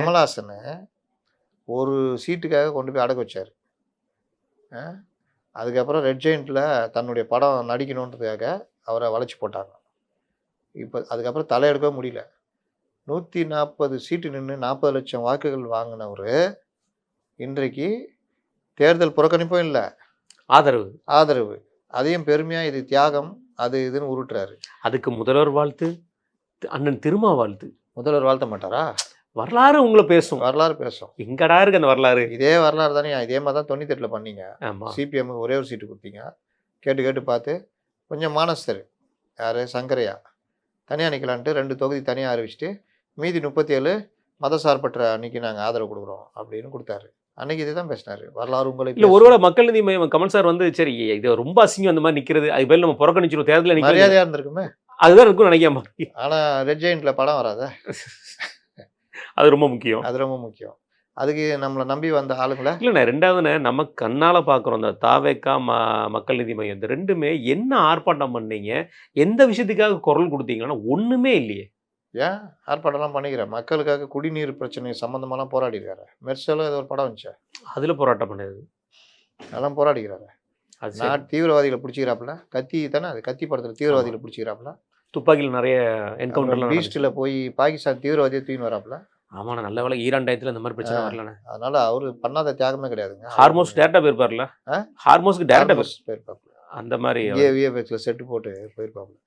கமலஹாசனை ஒரு சீட்டுக்காக கொண்டு போய் அடக்க வச்சார். அதுக்கப்புறம் ரெட் ஜெயிண்ட்டில் தன்னுடைய படம் நடிக்கணுன்றதுக்காக அவரை வளைச்சி போட்டாங்க. இப்போ அதுக்கப்புறம் தலையெடுக்கவே முடியல. 140 சீட்டு நின்று 40 லட்சம் வாக்குகள் வாங்கினவர் இன்றைக்கு தேர்தல் புறக்கணிப்பும் இல்லை, ஆதரவு. அதையும் பெருமையாக இது தியாகம் அது இதுன்னு உருட்டுறாரு. அதுக்கு முதல்வர் வாழ்த்து, அண்ணன் திருமா வாழ்த்து. முதல்வர் வாழ்த்த மாட்டாரா? வரலாறு உங்களை பேசும், வரலாறு பேசும். எங்கடா இருக்கு அந்த வரலாறு? இதே வரலாறு தானே. இதே மாதிரி தான் 98 பண்ணீங்க. சிபிஎம்முக்கு ஒரே ஒரு சீட்டு கொடுத்தீங்க. கேட்டு பார்த்து கொஞ்சம் மானஸ்தர் யார் சங்கரையா தனியாக நிற்கலான்ட்டு 2 தொகுதி தனியாக அறிவிச்சுட்டு மீதி 37 மதசார்பற்ற அன்னைக்கு நாங்கள் ஆதரவு கொடுக்குறோம் அப்படின்னு கொடுத்தாரு. அன்னைக்கு இதே தான் பேசினாரு. வரலாறு உங்களை இல்லை. ஒருவேளை மக்கள் நீதி மையம் கமல் சார் வந்து சரி இது ரொம்ப அசிங்கம் அந்த மாதிரி நிற்கிறது, அது பேர் நம்ம புறக்கணிச்சிடும் தேர்தலில் மரியாதையாக இருந்திருக்குமே. அதுதான் இருக்கும் நினைக்காம. ஆனால் ரெட் ஜெயிண்ட்டில் படம் வராத, அது ரொம்ப முக்கியம். அது ரொம்ப முக்கியம். அதுக்கு நம்மளை நம்பி வந்த ஆளுங்களை இல்லைண்ணே. ரெண்டாவதுண்ணே, நம்ம கண்ணால் பார்க்குறோம் இந்த தாவேக்கா மக்கள் நீதி மையம், இந்த ரெண்டுமே என்ன ஆர்ப்பாட்டம் பண்ணீங்க, எந்த விஷயத்துக்காக குரல் கொடுத்தீங்கன்னா ஒன்றுமே இல்லையே. ஏன் ஆர்ப்பாட்டம்லாம் பண்ணிக்கிறேன்? மக்களுக்காக குடிநீர் பிரச்சனை சம்மந்தமாலாம் போராடிக்கிறாரு. மெர்சலோ ஏதோ ஒரு படம் வந்துச்சு, அதில் போராட்டம் பண்ணது, அதெல்லாம் போராடிக்கிறாரு. நான் தீவிரவாதிகளை பிடிச்சிக்கிறாப்புல, கத்தி தானே அது, கத்தி படத்தில் தீவிரவாதிகளை பிடிச்சிக்கிறாப்புல, துப்பாக்கியில் நிறைய என்கவுண்டர்லாம் பீஸ்டில் போய் பாகிஸ்தான் தீவிரவாதியை தூக்கின்னு வராப்புல. ஆமாண்ணா, நல்ல வேலை ஈரான் டயத்தில் இந்த மாதிரி பிரச்சனை வரலண்ணே. அதனால அவரு பண்ணாத தியாகமே கிடையாதுங்க. ஹார்மோஸ் டேரக்டாக போயிருப்பார்ல, ஹார்மோஸ்க்கு டேரக்டாக போயிருப்பாப்புல, அந்த மாதிரி விஎஃப்எக்ஸில் செட்டு போட்டு போயிருப்பாப்புல.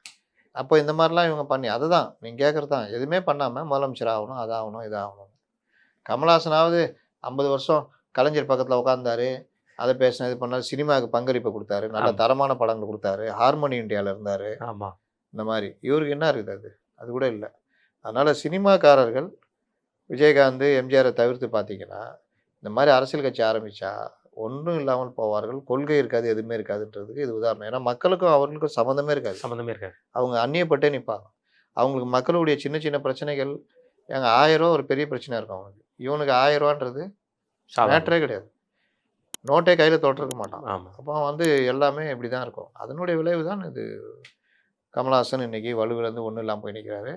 அப்போ இந்த மாதிரிலாம் இவங்க பண்ணி அதை தான் நீங்கள் கேட்குறது தான், எதுவுமே பண்ணாமல் முதலமைச்சர் ஆகணும், அதாகணும், இதாகணும். கமலஹாசனாவது 50 வருஷம் கலைஞர் பக்கத்தில் உட்காந்தாரு, அதை பேசின இது பண்ணார், சினிமாவுக்கு பங்களிப்பு கொடுத்தாரு, நல்ல தரமான படங்கள் கொடுத்தாரு, ஹார்மோனி இந்தியாவில் இருந்தார். ஆமாம். இந்த மாதிரி இவருக்கு என்ன இருக்குது? அது கூட இல்லை. அதனால் சினிமாக்காரர்கள் விஜயகாந்த் எம்ஜிஆரை தவிர்த்து பார்த்தீங்கன்னா இந்த மாதிரி அரசியல் கட்சி ஆரம்பித்தா ஒன்றும் இல்லாமல் போவார்கள். கொள்கை இருக்காது, எதுவுமே இருக்காதுன்றதுக்கு இது உதாரணம். ஏன்னா மக்களுக்கும் அவர்களுக்கும் சம்மந்தமே இருக்காது. அவங்க அந்நியப்பட்டே நிற்பாங்க. அவங்களுக்கு மக்களுடைய சின்ன சின்ன பிரச்சனைகள், எங்கள் 1000 ரூபா ஒரு பெரிய பிரச்சனை இருக்கும் அவனுக்கு. இவனுக்கு 1000 ரூபான்றது மேட்டரே கிடையாது. நோட்டே கையில் தொட்டிருக்க மாட்டான். அப்போ எல்லாமே இப்படி தான் இருக்கும். அதனுடைய விளைவு தான் இது. கமலஹாசன் இன்னைக்கு வலுவிலேருந்து ஒன்றும் இல்லாமல் போய் நிற்கிறாரு.